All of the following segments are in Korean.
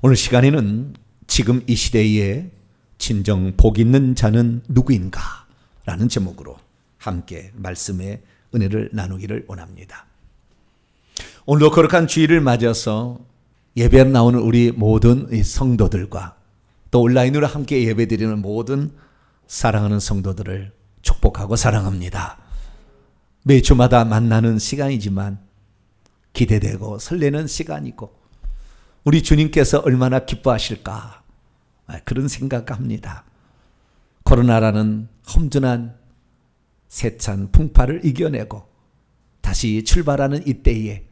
오늘 시간에는 지금 이 시대에 진정 복 있는 자는 누구인가? 라는 제목으로 함께 말씀의 은혜를 나누기를 원합니다. 오늘도 거룩한 주일을 맞아서 예배에 나오는 우리 모든 성도들과 또 온라인으로 함께 예배드리는 모든 사랑하는 성도들을 축복하고 사랑합니다. 매주마다 만나는 시간이지만 기대되고 설레는 시간이고 우리 주님께서 얼마나 기뻐하실까 그런 생각합니다. 코로나라는 험준한 세찬 풍파를 이겨내고 다시 출발하는 이때에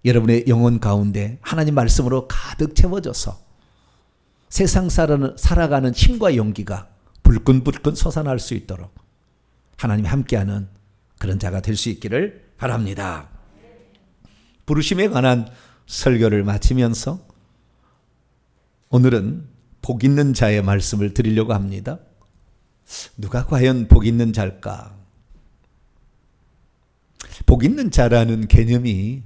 여러분의 영혼 가운데 하나님 말씀으로 가득 채워져서 세상 살아가는 힘과 용기가 불끈불끈 솟아날 수 있도록 하나님이 함께하는 그런 자가 될 수 있기를 바랍니다. 부르심에 관한 설교를 마치면서 오늘은 복 있는 자의 말씀을 드리려고 합니다. 누가 과연 복 있는 자일까? 복 있는 자라는 개념이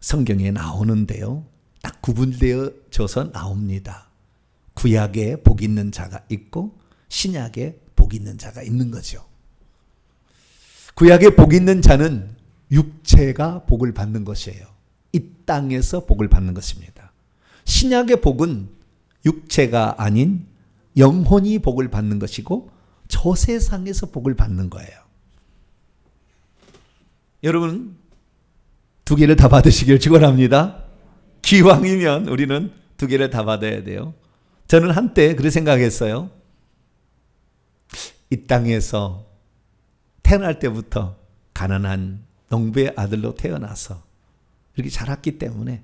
성경에 나오는데요. 딱 구분되어져서 나옵니다. 구약에 복 있는 자가 있고 신약에 복 있는 자가 있는 거죠. 구약에 복 있는 자는 육체가 복을 받는 것이에요. 이 땅에서 복을 받는 것입니다. 신약의 복은 육체가 아닌 영혼이 복을 받는 것이고 저 세상에서 복을 받는 거예요. 여러분 두 개를 다 받으시길 축원합니다. 기왕이면 우리는 두 개를 다 받아야 돼요. 저는 한때 그렇게 생각했어요. 이 땅에서 태어날 때부터 가난한 농부의 아들로 태어나서 이렇게 자랐기 때문에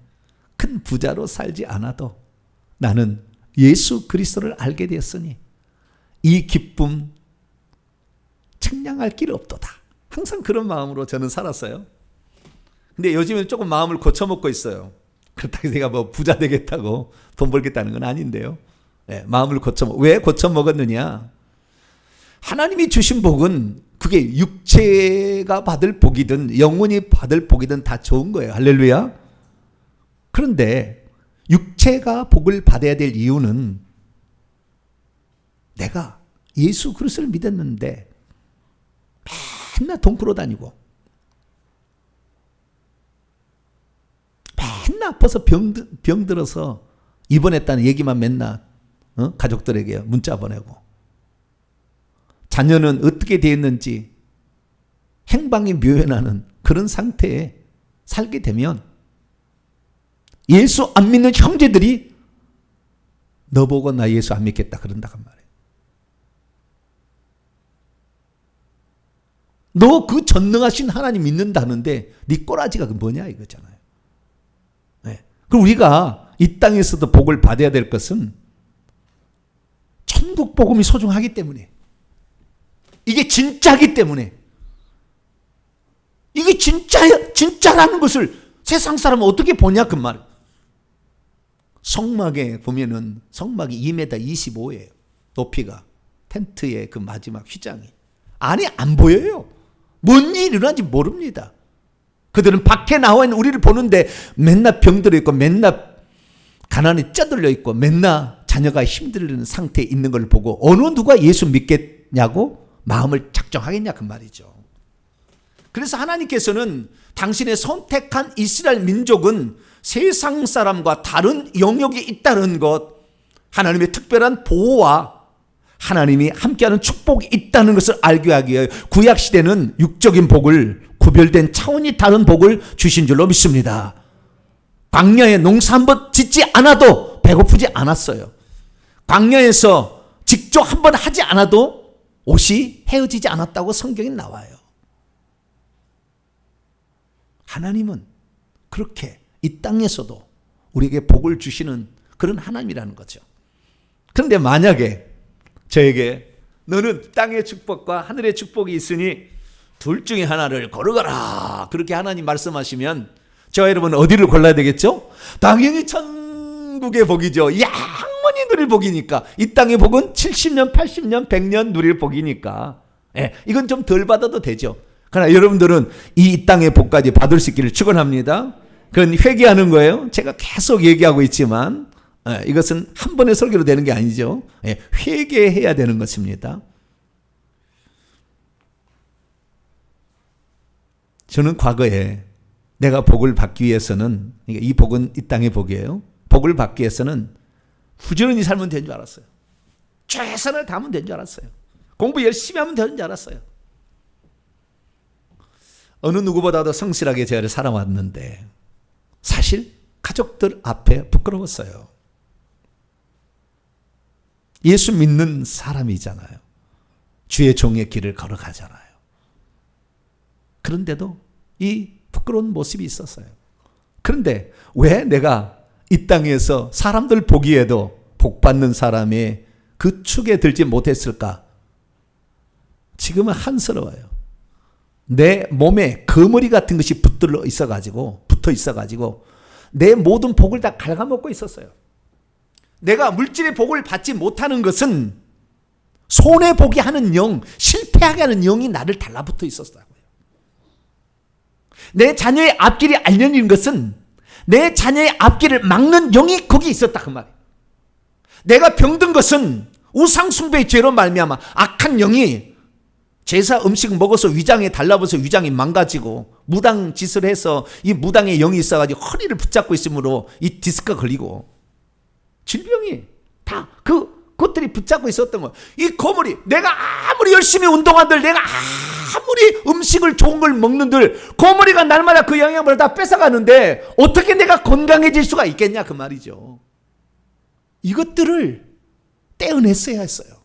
큰 부자로 살지 않아도 나는 예수 그리스도를 알게 되었으니 이 기쁨 측량할 길 없도다. 항상 그런 마음으로 저는 살았어요. 근데 요즘은 조금 마음을 고쳐먹고 있어요. 그렇다고 제가 뭐 부자 되겠다고 돈 벌겠다는 건 아닌데요. 네, 마음을 왜 고쳐먹었느냐? 하나님이 주신 복은 그게 육체가 받을 복이든 영혼이 받을 복이든 다 좋은 거예요. 할렐루야. 그런데 육체가 복을 받아야 될 이유는 내가 예수 그리스도를 믿었는데 맨날 돈 끌어 다니고 맨날 아파서 병들어서 입원했다는 얘기만 맨날 가족들에게 문자 보내고 자녀는 어떻게 되었는지 행방이 묘연하는 그런 상태에 살게 되면 예수 안 믿는 형제들이 너 보고 나 예수 안 믿겠다 그런다고 말이에요. 너 그 전능하신 하나님 믿는다는데 네 꼬라지가 뭐냐 이거잖아요. 네. 그럼 우리가 이 땅에서도 복을 받아야 될 것은 천국 복음이 소중하기 때문에 이게 진짜기 때문에 이게 진짜라는 것을 세상 사람은 어떻게 보냐 그 말. 성막에 보면은 성막이 2m 25예요. 높이가 텐트의 그 마지막 휘장이 안에 안 보여요. 뭔 일이 일어난지 모릅니다. 그들은 밖에 나와 있는 우리를 보는데 맨날 병들어 있고 맨날 가난에 쪄들려 있고 맨날 자녀가 힘들는 상태에 있는 걸 보고 어느 누가 예수 믿겠냐고 마음을 작정하겠냐 그 말이죠. 그래서 하나님께서는 당신의 선택한 이스라엘 민족은 세상 사람과 다른 영역이 있다는 것, 하나님의 특별한 보호와 하나님이 함께하는 축복이 있다는 것을 알게 하기 위하여 구약시대는 육적인 복을 구별된 차원이 다른 복을 주신 줄로 믿습니다. 광야에 농사 한번 짓지 않아도 배고프지 않았어요. 광야에서 직접 한번 하지 않아도 옷이 헤어지지 않았다고 성경에 나와요. 하나님은 그렇게 이 땅에서도 우리에게 복을 주시는 그런 하나님이라는 거죠. 그런데 만약에 저에게 너는 땅의 축복과 하늘의 축복이 있으니 둘 중에 하나를 고르거라 그렇게 하나님 말씀하시면 저와 여러분 어디를 골라야 되겠죠? 당연히 천국의 복이죠. 영원히 누릴 복이니까. 이 땅의 복은 70년, 80년, 100년 누릴 복이니까 이건 좀 덜 받아도 되죠. 그러나 여러분들은 이 땅의 복까지 받을 수 있기를 축원합니다. 그건 회개하는 거예요. 제가 계속 얘기하고 있지만 이것은 한 번의 설교로 되는 게 아니죠. 회개해야 되는 것입니다. 저는 과거에 내가 복을 받기 위해서는, 이 복은 이 땅의 복이에요. 복을 받기 위해서는 부지런히 살면 되는 줄 알았어요. 최선을 다하면 되는 줄 알았어요. 공부 열심히 하면 되는 줄 알았어요. 어느 누구보다도 성실하게 제가 살아왔는데 사실 가족들 앞에 부끄러웠어요. 예수 믿는 사람이잖아요. 주의 종의 길을 걸어가잖아요. 그런데도 이 부끄러운 모습이 있었어요. 그런데 왜 내가 이 땅에서 사람들 보기에도 복받는 사람의 그 축에 들지 못했을까? 지금은 한스러워요. 내 몸에 거머리 같은 것이 붙어 있어가지고 내 모든 복을 다 갉아먹고 있었어요. 내가 물질의 복을 받지 못하는 것은 손해보게 하는 영, 실패하게 하는 영이 나를 달라붙어 있었다고요. 내 자녀의 앞길이 안 열리는 것은 내 자녀의 앞길을 막는 영이 거기 있었다 그 말이에요. 내가 병든 것은 우상숭배의 죄로 말미암아 악한 영이 제사 음식 먹어서 위장에 달라붙어서 위장이 망가지고 무당 짓을 해서 이 무당의 영이 있어가지고 허리를 붙잡고 있으므로 이 디스크가 걸리고 질병이 다 그것들이 붙잡고 있었던 거예요. 이 거물이 내가 아무리 열심히 운동한들 내가 아무리 음식을 좋은 걸 먹는들 거물이가 날마다 그 영양분을 다 뺏어가는데 어떻게 내가 건강해질 수가 있겠냐 그 말이죠. 이것들을 떼어냈어야 했어요.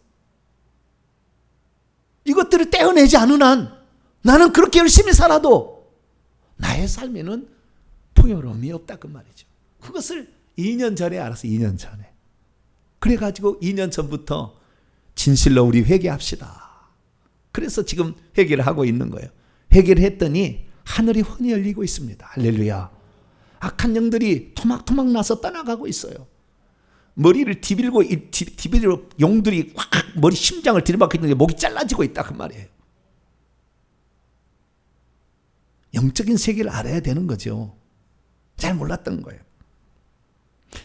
이것들을 떼어내지 않은 한 나는 그렇게 열심히 살아도 나의 삶에는 풍요로움이 없다 그 말이죠. 그것을 2년 전에 알았어요. 2년 전에. 그래가지고 2년 전부터 진실로 우리 회개합시다. 그래서 지금 회개를 하고 있는 거예요. 회개를 했더니 하늘이 훤히 열리고 있습니다. 할렐루야. 악한 영들이 토막토막 나서 떠나가고 있어요. 머리를 디비고 용들이 확 머리 심장을 들이박고 있는데 목이 잘라지고 있다 그 말이에요. 영적인 세계를 알아야 되는 거죠. 잘 몰랐던 거예요.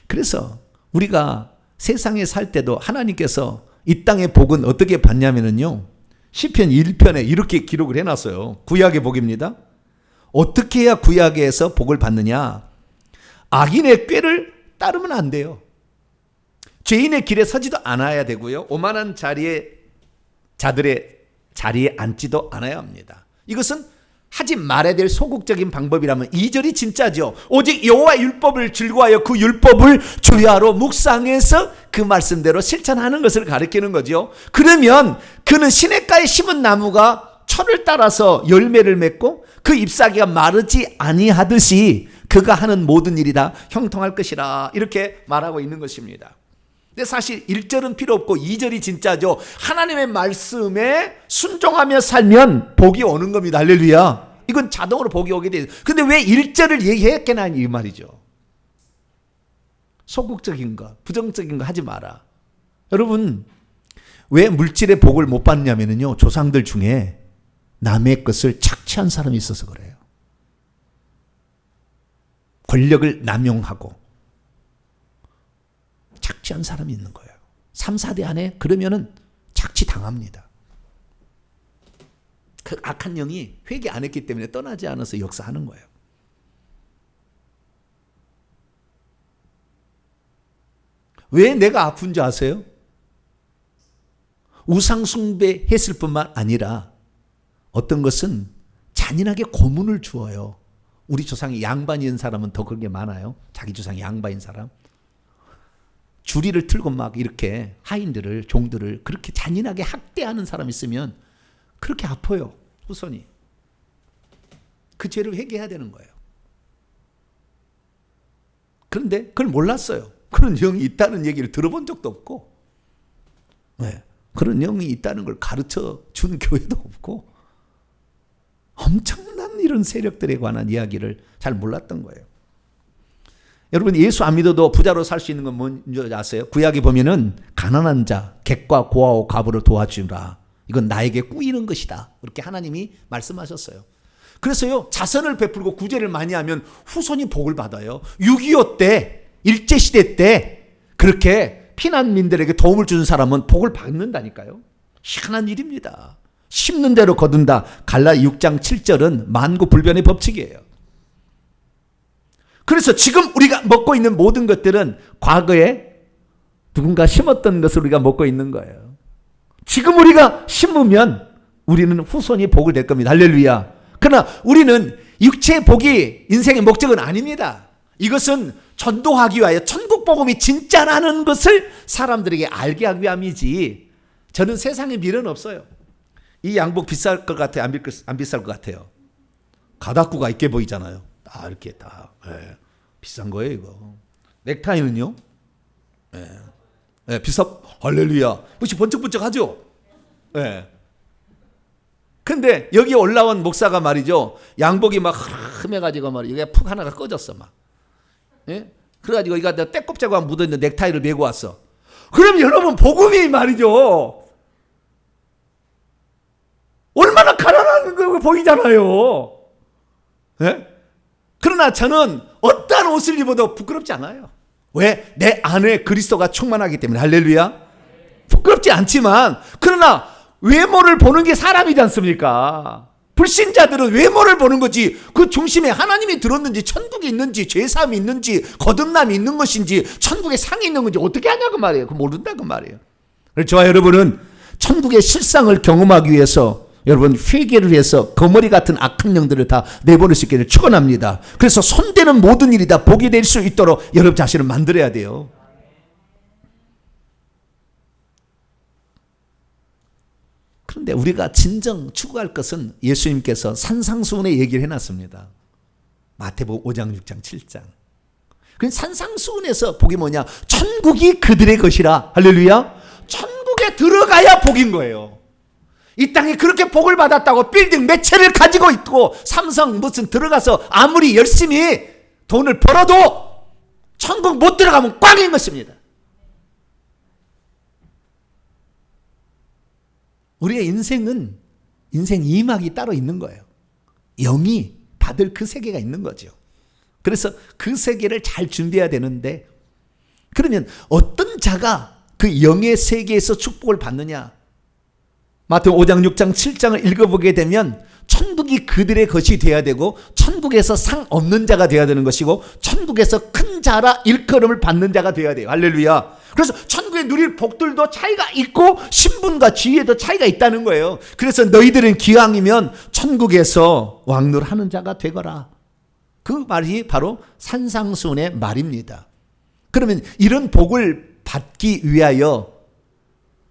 그래서 우리가 세상에 살 때도 하나님께서 이 땅의 복은 어떻게 받냐면요. 시편 1편에 이렇게 기록을 해놨어요. 구약의 복입니다. 어떻게 해야 구약에서 복을 받느냐? 악인의 꾀를 따르면 안 돼요. 죄인의 길에 서지도 않아야 되고요. 오만한 자들의 자리에 앉지도 않아야 합니다. 이것은 하지 말아야 될 소극적인 방법이라면 2절이 진짜죠. 오직 여호와의 율법을 즐거워하여 그 율법을 주야로 묵상해서 그 말씀대로 실천하는 것을 가리키는 거죠. 그러면 그는 시냇가에 심은 나무가 철을 따라서 열매를 맺고 그 잎사귀가 마르지 아니하듯이 그가 하는 모든 일이 다 형통할 것이라 이렇게 말하고 있는 것입니다. 근데 사실 1절은 필요 없고 2절이 진짜죠. 하나님의 말씀에 순종하며 살면 복이 오는 겁니다. 할렐루야. 이건 자동으로 복이 오게 돼요. 근데 왜 1절을 얘기했겠나 이 말이죠. 소극적인 거, 부정적인 거 하지 마라. 여러분, 왜 물질의 복을 못 받느냐면요. 조상들 중에 남의 것을 착취한 사람이 있어서 그래요. 권력을 남용하고 착취한 사람이 있는 거예요. 3, 4대 안에 그러면은 착취 당합니다. 그 악한 영이 회개 안 했기 때문에 떠나지 않아서 역사하는 거예요. 왜 내가 아픈 줄 아세요? 우상숭배 했을 뿐만 아니라 어떤 것은 잔인하게 고문을 주어요. 우리 조상이 양반인 사람은 더 그런 게 많아요. 자기 조상이 양반인 사람. 주리를 틀고 막 이렇게 하인들을, 종들을 그렇게 잔인하게 학대하는 사람이 있으면 그렇게 아파요. 후손이. 그 죄를 회개해야 되는 거예요. 그런데 그걸 몰랐어요. 그런 영이 있다는 얘기를 들어본 적도 없고, 네. 그런 영이 있다는 걸 가르쳐 준 교회도 없고, 엄청난 이런 세력들에 관한 이야기를 잘 몰랐던 거예요. 여러분, 예수 안 믿어도 부자로 살 수 있는 건 뭔지 아세요? 구약에 보면은 가난한 자, 객과 고아와 과부를 도와주라. 이건 나에게 꾸이는 것이다. 그렇게 하나님이 말씀하셨어요. 그래서요, 자선을 베풀고 구제를 많이 하면 후손이 복을 받아요. 6.25 때, 일제시대 때 그렇게 피난민들에게 도움을 주는 사람은 복을 받는다니까요. 희한한 일입니다. 심는 대로 거둔다. 갈라 6장 7절은 만고불변의 법칙이에요. 그래서 지금 우리가 먹고 있는 모든 것들은 과거에 누군가 심었던 것을 우리가 먹고 있는 거예요. 지금 우리가 심으면 우리는 후손이 복을 낼 겁니다. 할렐루야. 그러나 우리는 육체의 복이 인생의 목적은 아닙니다. 이것은 전도하기 위하여 천국 복음이 진짜라는 것을 사람들에게 알게 하기 위함이지, 저는 세상에 미련 없어요. 이 양복 비쌀 것 같아요? 안 비쌀 것 같아요? 가닥구가 있게 보이잖아요. 다 이렇게 다. 네. 비싼 거예요 이거. 넥타이는요? 네. 네, 비싸. 할렐루야. 혹시 번쩍번쩍하죠? 네. 근데 여기 올라온 목사가 말이죠, 양복이 막 흠해가지고 말이죠, 이게 푹 하나가 꺼졌어 막. 예? 그래가지고 이거 때꼽 자국 묻어있는 넥타이를 메고 왔어. 그럼 여러분, 복음이 말이죠, 얼마나 가난한 거 보이잖아요. 예? 그러나 저는 어떠한 옷을 입어도 부끄럽지 않아요. 왜? 내 안에 그리스도가 충만하기 때문에. 할렐루야. 부끄럽지 않지만, 그러나 외모를 보는 게 사람이지 않습니까? 불신자들은 외모를 보는 거지, 그 중심에 하나님이 들었는지, 천국이 있는지, 죄사함이 있는지, 거듭남이 있는 것인지, 천국에 상이 있는 건지 어떻게 하냐고 말이에요. 그거 모른다고 말이에요. 그래서 저와 여러분은 천국의 실상을 경험하기 위해서 여러분 회개를 해서 거머리 같은 악한 영들을 다 내버릴 수 있기를 축원합니다. 그래서 손대는 모든 일이 다 복이 될 수 있도록 여러분 자신을 만들어야 돼요. 그런데 우리가 진정 추구할 것은 예수님께서 산상수훈의 얘기를 해놨습니다. 마태복음 5장, 6장, 7장. 그 산상수훈에서 복이 뭐냐? 천국이 그들의 것이라. 할렐루야. 천국에 들어가야 복인 거예요. 이 땅에 그렇게 복을 받았다고 빌딩 몇 채를 가지고 있고 삼성 무슨 들어가서 아무리 열심히 돈을 벌어도 천국 못 들어가면 꽝인 것입니다. 우리의 인생은 인생 2막이 따로 있는 거예요. 영이 받을 그 세계가 있는 거죠. 그래서 그 세계를 잘 준비해야 되는데, 그러면 어떤 자가 그 영의 세계에서 축복을 받느냐? 마태복음 5장, 6장, 7장을 읽어보게 되면 천국이 그들의 것이 돼야 되고, 천국에서 상 없는 자가 돼야 되는 것이고, 천국에서 큰 자라 일컬음을 받는 자가 돼야 돼요. 할렐루야. 그래서 천국에 누릴 복들도 차이가 있고 신분과 지위에도 차이가 있다는 거예요. 그래서 너희들은 기왕이면 천국에서 왕노하는 자가 되거라. 그 말이 바로 산상수훈의 말입니다. 그러면 이런 복을 받기 위하여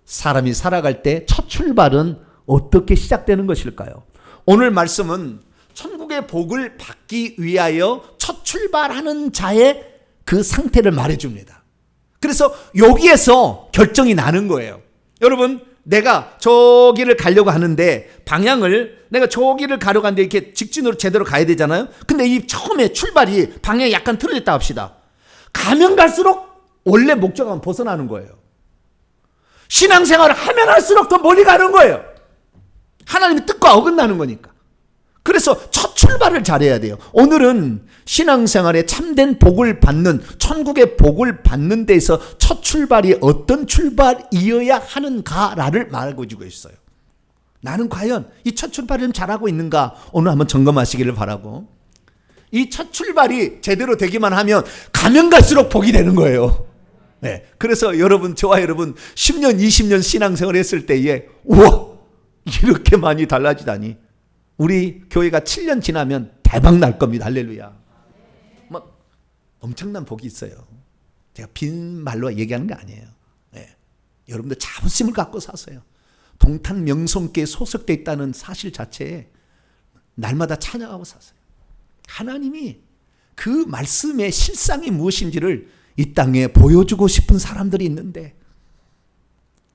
사람이 살아갈 때 첫 출발은 어떻게 시작되는 것일까요? 오늘 말씀은 천국의 복을 받기 위하여 첫 출발하는 자의 그 상태를 말해줍니다. 그래서 여기에서 결정이 나는 거예요. 여러분, 내가 저기를 가려고 하는데 방향을, 내가 저기를 가려고 하는데 이렇게 직진으로 제대로 가야 되잖아요. 근데 이 처음에 출발이 방향이 약간 틀어졌다 합시다. 가면 갈수록 원래 목적은 벗어나는 거예요. 신앙생활을 하면 할수록 더 멀리 가는 거예요. 하나님의 뜻과 어긋나는 거니까. 그래서 첫 출발을 잘해야 돼요. 오늘은 신앙생활에 참된 복을 받는, 천국의 복을 받는 데서 첫 출발이 어떤 출발이어야 하는가를 말해주고 있어요. 나는 과연 이 첫 출발을 좀 잘하고 있는가? 오늘 한번 점검하시기를 바라고. 이 첫 출발이 제대로 되기만 하면 가면 갈수록 복이 되는 거예요. 네. 그래서 여러분, 저와 여러분 10년, 20년 신앙생활 했을 때에 우와, 이렇게 많이 달라지다니. 우리 교회가 7년 지나면 대박 날 겁니다. 할렐루야. 막 엄청난 복이 있어요. 제가 빈 말로 얘기하는 게 아니에요. 네. 여러분들 자부심을 갖고 사세요. 동탄 명성교회에 소속되어 있다는 사실 자체에 날마다 찬양하고 사세요. 하나님이 그 말씀의 실상이 무엇인지를 이 땅에 보여주고 싶은 사람들이 있는데,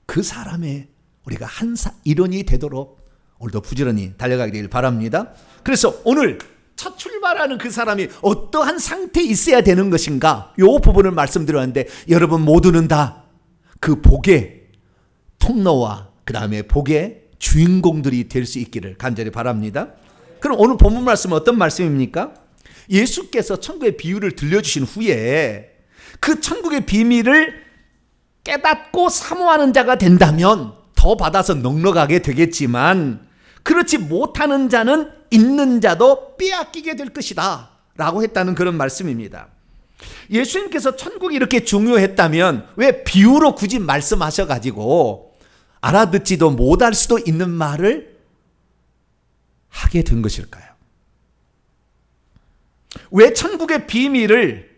그 사람의 우리가 한 일원이 되도록 오늘도 부지런히 달려가게 되길 바랍니다. 그래서 오늘 첫 출발하는 그 사람이 어떠한 상태에 있어야 되는 것인가, 이 부분을 말씀드렸는데, 여러분 모두는 다 그 복의 통로와 그 다음에 복의 주인공들이 될 수 있기를 간절히 바랍니다. 그럼 오늘 본문 말씀은 어떤 말씀입니까? 예수께서 천국의 비유를 들려주신 후에 그 천국의 비밀을 깨닫고 사모하는 자가 된다면 더 받아서 넉넉하게 되겠지만, 그렇지 못하는 자는 있는 자도 빼앗기게 될 것이다 라고 했다는 그런 말씀입니다. 예수님께서 천국이 이렇게 중요했다면 왜 비유로 굳이 말씀하셔가지고 알아듣지도 못할 수도 있는 말을 하게 된 것일까요? 왜 천국의 비밀을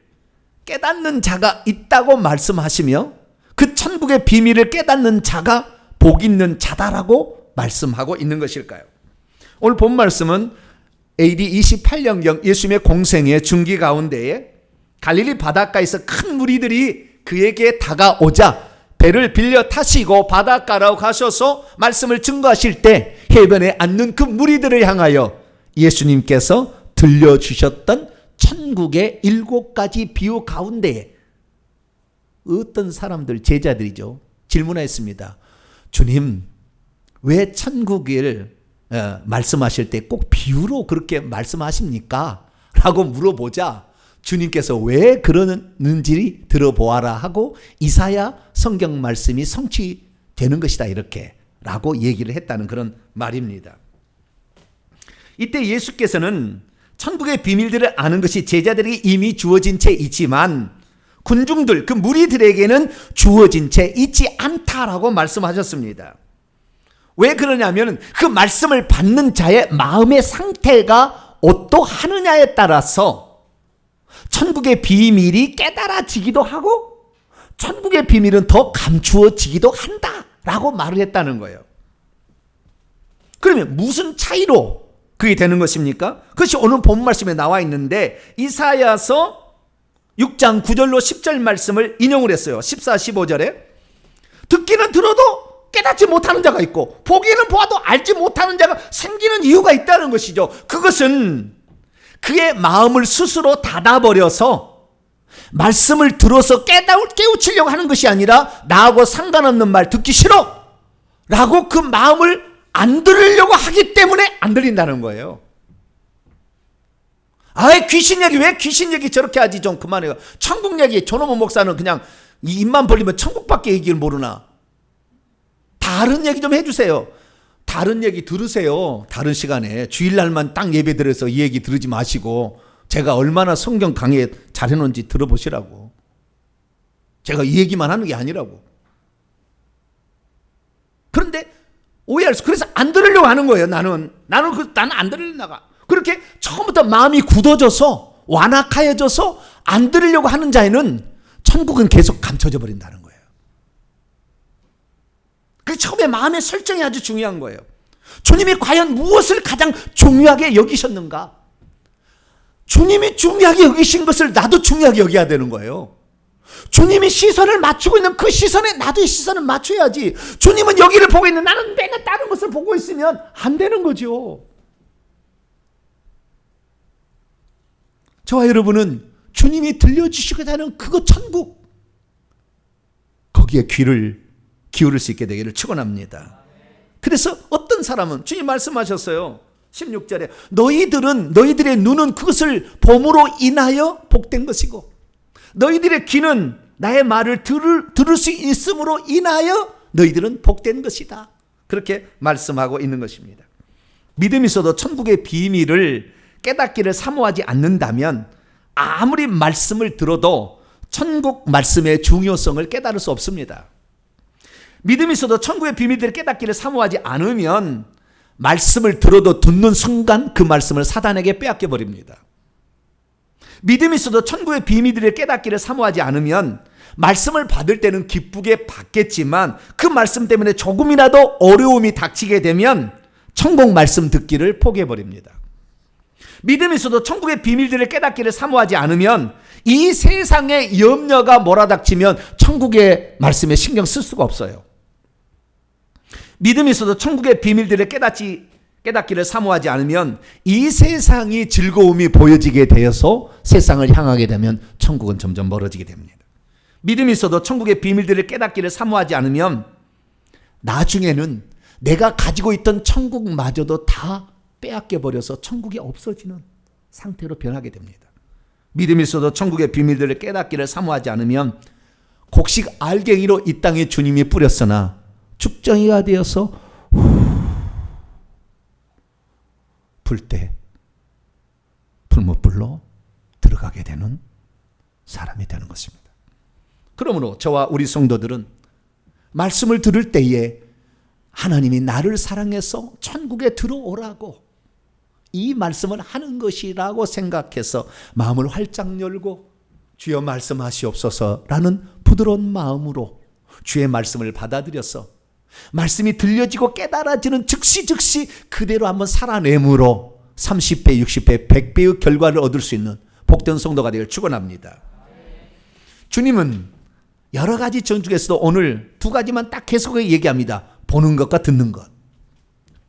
깨닫는 자가 있다고 말씀하시며 그 천국의 비밀을 깨닫는 자가 복 있는 자다라고 말씀하고 있는 것일까요? 오늘 본 말씀은 AD 28년경 예수님의 공생의 중기 가운데에 갈릴리 바닷가에서 큰 무리들이 그에게 다가오자 배를 빌려 타시고 바닷가로 가셔서 말씀을 증거하실 때 해변에 앉는 그 무리들을 향하여 예수님께서 들려주셨던 천국의 7가지 비유 가운데에 어떤 사람들, 제자들이죠, 질문했습니다. 주님, 왜 천국을 말씀하실 때 꼭 비유로 그렇게 말씀하십니까? 라고 물어보자 주님께서 왜 그러는지 들어보아라 하고 이사야 성경 말씀이 성취되는 것이다 이렇게 라고 얘기를 했다는 그런 말입니다. 이때 예수께서는 천국의 비밀들을 아는 것이 제자들에게 이미 주어진 채 있지만 군중들, 그 무리들에게는 주어진 채 있지 않다라고 말씀하셨습니다. 왜 그러냐면 그 말씀을 받는 자의 마음의 상태가 어떠하느냐에 따라서 천국의 비밀이 깨달아지기도 하고 천국의 비밀은 더 감추어지기도 한다라고 말을 했다는 거예요. 그러면 무슨 차이로 그게 되는 것입니까? 그것이 오늘 본 말씀에 나와 있는데 이사야서 6장 9절로 10절 말씀을 인용을 했어요. 14, 15절에 듣기는 들어도 깨닫지 못하는 자가 있고 보기는 보아도 알지 못하는 자가 생기는 이유가 있다는 것이죠. 그것은 그의 마음을 스스로 닫아버려서 말씀을 들어서 깨우치려고 하는 것이 아니라 나하고 상관없는 말 듣기 싫어 라고 그 마음을 안 들으려고 하기 때문에 안 들린다는 거예요. 아이, 귀신 얘기, 왜 귀신 얘기 저렇게 하지, 좀 그만해요. 천국 얘기, 저놈의 목사는 그냥 이 입만 벌리면 천국밖에 얘기를 모르나. 다른 얘기 좀 해주세요. 다른 얘기 들으세요. 다른 시간에 주일날만 딱 예배 드려서 이 얘기 들으지 마시고 제가 얼마나 성경 강의 잘해놓은지 들어보시라고. 제가 이 얘기만 하는 게 아니라고. 그런데 오해할 수, 그래서 안 들으려고 하는 거예요. 나는 안 들으려고. 그렇게 처음부터 마음이 굳어져서 완악하여져서 안 들으려고 하는 자에는 천국은 계속 감춰져 버린다는 거예요. 그 처음에 마음의 설정이 아주 중요한 거예요. 주님이 과연 무엇을 가장 중요하게 여기셨는가? 주님이 중요하게 여기신 것을 나도 중요하게 여겨야 되는 거예요. 주님이 시선을 맞추고 있는 그 시선에 나도 이 시선을 맞춰야지. 주님은 여기를 보고 있는 나는 맨날 다른 것을 보고 있으면 안 되는 거죠. 저와 여러분은 주님이 들려주시게 되는 그것 천국, 거기에 귀를 기울일 수 있게 되기를 축원합니다. 그래서 어떤 사람은 주님 말씀하셨어요. 16절에 너희들의 눈은 그것을 봄으로 인하여 복된 것이고 너희들의 귀는 나의 말을 들을 수 있음으로 인하여 너희들은 복된 것이다. 그렇게 말씀하고 있는 것입니다. 믿음이 있어도 천국의 비밀을 깨닫기를 사모하지 않는다면 아무리 말씀을 들어도 천국 말씀의 중요성을 깨달을 수 없습니다. 믿음이 있어도 천국의 비밀들을 깨닫기를 사모하지 않으면 말씀을 들어도 듣는 순간 그 말씀을 사단에게 빼앗겨 버립니다. 믿음이 있어도 천국의 비밀들을 깨닫기를 사모하지 않으면 말씀을 받을 때는 기쁘게 받겠지만 그 말씀 때문에 조금이라도 어려움이 닥치게 되면 천국 말씀 듣기를 포기해 버립니다. 믿음이 있어도 천국의 비밀들을 깨닫기를 사모하지 않으면 이 세상의 염려가 몰아닥치면 천국의 말씀에 신경 쓸 수가 없어요. 믿음이 있어도 천국의 비밀들을 깨닫기를 사모하지 않으면 이 세상이 즐거움이 보여지게 되어서 세상을 향하게 되면 천국은 점점 멀어지게 됩니다. 믿음이 있어도 천국의 비밀들을 깨닫기를 사모하지 않으면 나중에는 내가 가지고 있던 천국마저도 다 빼앗겨 버려서 천국이 없어지는 상태로 변하게 됩니다. 믿음이 있어도 천국의 비밀들을 깨닫기를 사모하지 않으면 곡식 알갱이로 이 땅에 주님이 뿌렸으나 죽정이가 되어서 불 때 불못불로 들어가게 되는 사람이 되는 것입니다. 그러므로 저와 우리 성도들은 말씀을 들을 때에 하나님이 나를 사랑해서 천국에 들어오라고 이 말씀을 하는 것이라고 생각해서 마음을 활짝 열고 주여 말씀하시옵소서라는 부드러운 마음으로 주의 말씀을 받아들여서 말씀이 들려지고 깨달아지는 즉시 그대로 한번 살아내므로 30배, 60배, 100배의 결과를 얻을 수 있는 복된 성도가 되길 축원합니다. 주님은 여러 가지 전중에서도 오늘 두 가지만 딱 계속 얘기합니다. 보는 것과 듣는 것.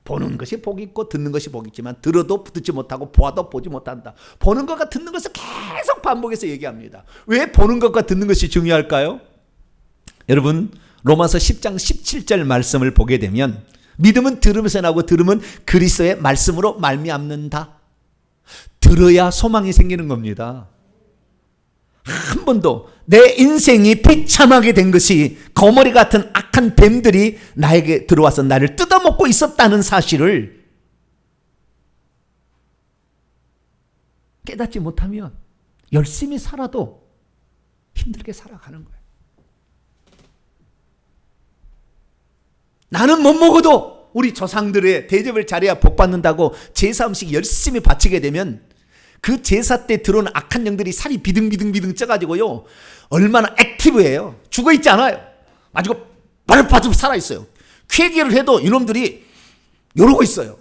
보는 것이 복이 있고 듣는 것이 복이 있지만 들어도 듣지 못하고 보아도 보지 못한다. 보는 것과 듣는 것을 계속 반복해서 얘기합니다. 왜 보는 것과 듣는 것이 중요할까요? 여러분 로마서 10장 17절 말씀을 보게 되면 믿음은 들으면서 나오고 들으면 그리스도의 말씀으로 말미암는다. 들어야 소망이 생기는 겁니다. 한 번도 내 인생이 비참하게 된 것이 거머리 같은 악한 뱀들이 나에게 들어와서 나를 뜯어먹고 있었다는 사실을 깨닫지 못하면 열심히 살아도 힘들게 살아가는 거예요. 나는 못 먹어도 우리 조상들의 대접을 잘해야 복 받는다고 제사 음식 열심히 바치게 되면 그 제사 때 들어오는 악한 영들이 살이 비등비등 쪄가지고요 얼마나 액티브해요. 죽어있지 않아요. 가지고 바르바르 살아있어요. 회개를 해도 이놈들이 이러고 있어요.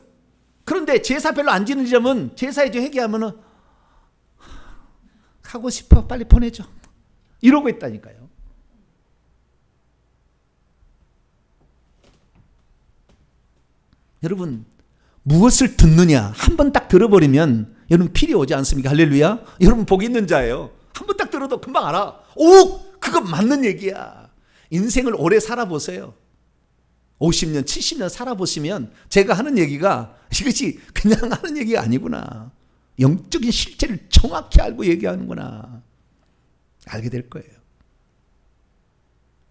그런데 제사 별로 안 지내려면 제사에 좀 회개하면은 가고 싶어 빨리 보내줘 이러고 있다니까요. 여러분 무엇을 듣느냐 한 번 딱 들어버리면 여러분 필이 오지 않습니까? 할렐루야. 여러분 복 있는 자예요. 한 번 딱 들어도 금방 알아. 오 그거 맞는 얘기야. 인생을 오래 살아보세요. 50년 70년 살아보시면 제가 하는 얘기가 이것이 그냥 하는 얘기가 아니구나. 영적인 실체를 정확히 알고 얘기하는구나. 알게 될 거예요.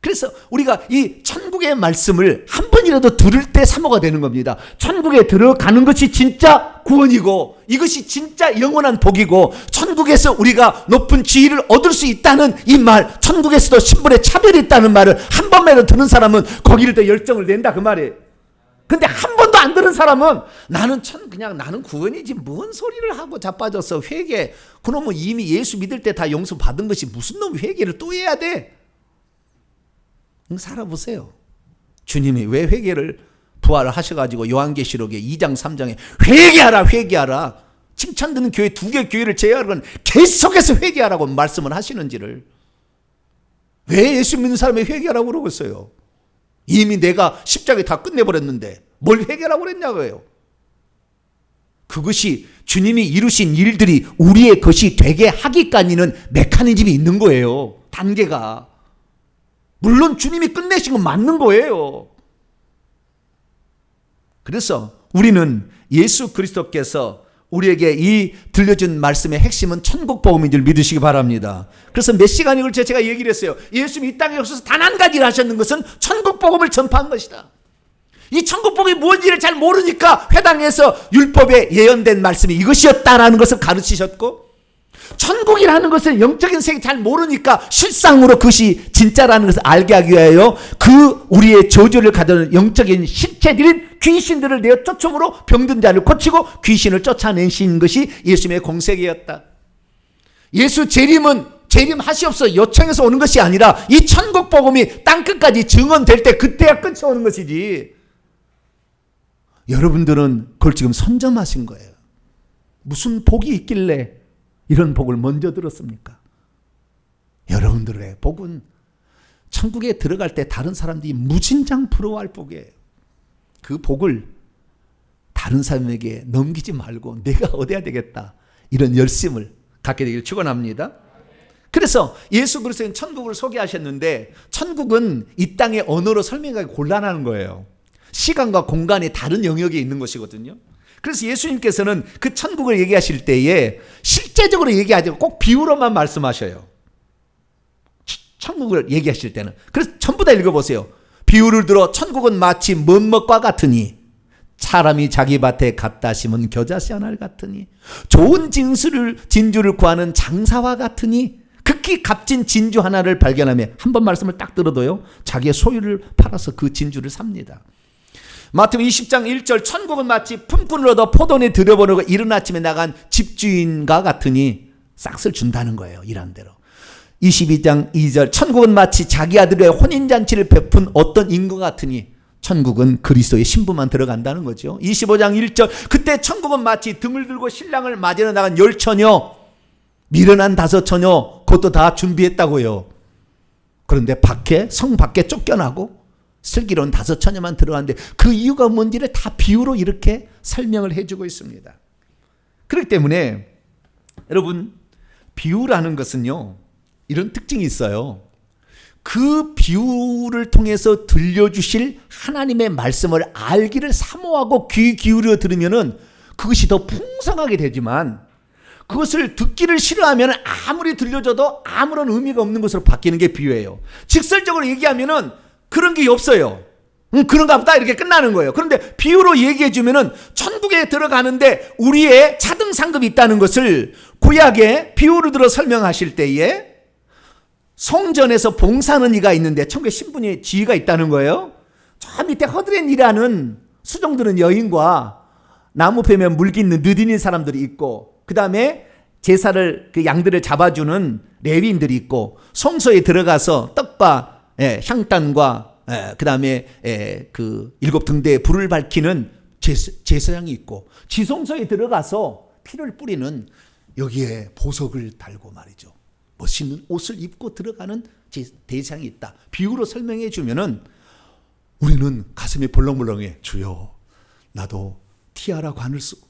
그래서 우리가 이 천국의 말씀을 한 번이라도 들을 때 사모가 되는 겁니다. 천국에 들어가는 것이 진짜 구원이고 이것이 진짜 영원한 복이고 천국에서 우리가 높은 지위를 얻을 수 있다는 이 말, 천국에서도 신분의 차별이 있다는 말을 한 번만이라도 듣는 사람은 거기를 더 열정을 낸다 그 말이에요. 근데 한 번도 안 들은 사람은 그냥 나는 구원이지 뭔 소리를 하고 자빠졌어. 회개. 그놈은 이미 예수 믿을 때 다 용서 받은 것이 무슨 놈 회개를 또 해야 돼. 살아보세요. 주님이 왜 회개를 부활을 하셔가지고 요한계시록에 2장 3장에 회개하라 칭찬 듣는 교회 2개 교회를 제외하고는 계속해서 회개하라고 말씀을 하시는지를 왜 예수 믿는 사람이 회개하라고 그러고 있어요. 이미 내가 십자가에 다 끝내버렸는데 뭘 회개하라고 그랬냐고요. 그것이 주님이 이루신 일들이 우리의 것이 되게 하기까지는 메커니즘이 있는 거예요. 단계가. 물론 주님이 끝내신 건 맞는 거예요. 그래서 우리는 예수 그리스도께서 우리에게 이 들려준 말씀의 핵심은 천국 복음인 줄 믿으시기 바랍니다. 그래서 몇 시간에 걸쳐 제가 얘기를 했어요. 예수님이 이 땅에 오셔서 단 한 가지를 하셨는 것은 천국 복음을 전파한 것이다. 이 천국 복음이 뭔지를 잘 모르니까 회당에서 율법에 예언된 말씀이 이것이었다라는 것을 가르치셨고 천국이라는 것은 영적인 세계 잘 모르니까 실상으로 그것이 진짜라는 것을 알게 하기 위하여 그 우리의 저주를 가져오는 영적인 실체들인 귀신들을 내어 쫓음으로 병든 자를 고치고 귀신을 쫓아내신 것이 예수님의 공생이었다. 예수 재림하시옵소서 요청해서 오는 것이 아니라 이 천국 복음이 땅끝까지 증언될 때 그때야 끝이 오는 것이지. 여러분들은 그걸 지금 선점하신 거예요. 무슨 복이 있길래 이런 복을 먼저 들었습니까? 여러분들의 복은 천국에 들어갈 때 다른 사람들이 무진장 부러워할 복이에요. 그 복을 다른 사람에게 넘기지 말고 내가 얻어야 되겠다. 이런 열심을 갖게 되기를 축원합니다. 그래서 예수 그리스도는 천국을 소개하셨는데 천국은 이 땅의 언어로 설명하기 곤란한 거예요. 시간과 공간이 다른 영역에 있는 것이거든요. 그래서 예수님께서는 그 천국을 얘기하실 때에 실제적으로 얘기하지 않고 꼭 비유로만 말씀하셔요. 천국을 얘기하실 때는. 그래서 전부 다 읽어보세요. 비유를 들어 천국은 마치 뭔것과 같으니 사람이 자기 밭에 갖다 심은 겨자씨 하나를 같으니 좋은 진주를 구하는 장사와 같으니 극히 값진 진주 하나를 발견하며 한 번 말씀을 딱 들어도요 자기의 소유를 팔아서 그 진주를 삽니다. 마태복음 20장 1절 천국은 마치 품꾼을 얻어 포도원에 들여보내고 이른 아침에 나간 집주인과 같으니 싹을 준다는 거예요. 일한 대로. 22장 2절 천국은 마치 자기 아들의 혼인잔치를 베푼 어떤 인과 같으니 천국은 그리스도의 신부만 들어간다는 거죠. 25장 1절 그때 천국은 마치 등을 들고 신랑을 맞이하러 나간 10처녀 미련한 5처녀 그것도 다 준비했다고요. 그런데 성 밖에 쫓겨나고 슬기로운 5처녀만 들어갔는데 그 이유가 뭔지를 다 비유로 이렇게 설명을 해주고 있습니다. 그렇기 때문에 여러분 비유라는 것은요 이런 특징이 있어요. 그 비유를 통해서 들려주실 하나님의 말씀을 알기를 사모하고 귀 기울여 들으면은 그것이 더 풍성하게 되지만 그것을 듣기를 싫어하면 아무리 들려줘도 아무런 의미가 없는 것으로 바뀌는 게 비유예요. 직설적으로 얘기하면은 그런 게 없어요. 그런가 보다 이렇게 끝나는 거예요. 그런데 비유로 얘기해 주면은 천국에 들어가는데 우리의 차등 상급이 있다는 것을 구약에 비유를 들어 설명하실 때에 성전에서 봉사하는 이가 있는데 천국에 신분이 지위가 있다는 거예요. 저 밑에 허드렛 일하는 수종 드는 여인과 나무 패며 물 깃는 느디닌 사람들이 있고 그 다음에 제사를 그 양들을 잡아주는 레위인들이 있고 성소에 들어가서 떡과 향단과 그 다음에 그 7등대에 불을 밝히는 제사장이 있고 지성소에 들어가서 피를 뿌리는 여기에 보석을 달고 말이죠. 멋있는 옷을 입고 들어가는 대상이 있다. 비유로 설명해 주면은 우리는 가슴이 벌렁벌렁해. 주여 나도 티아라 관을 쓰고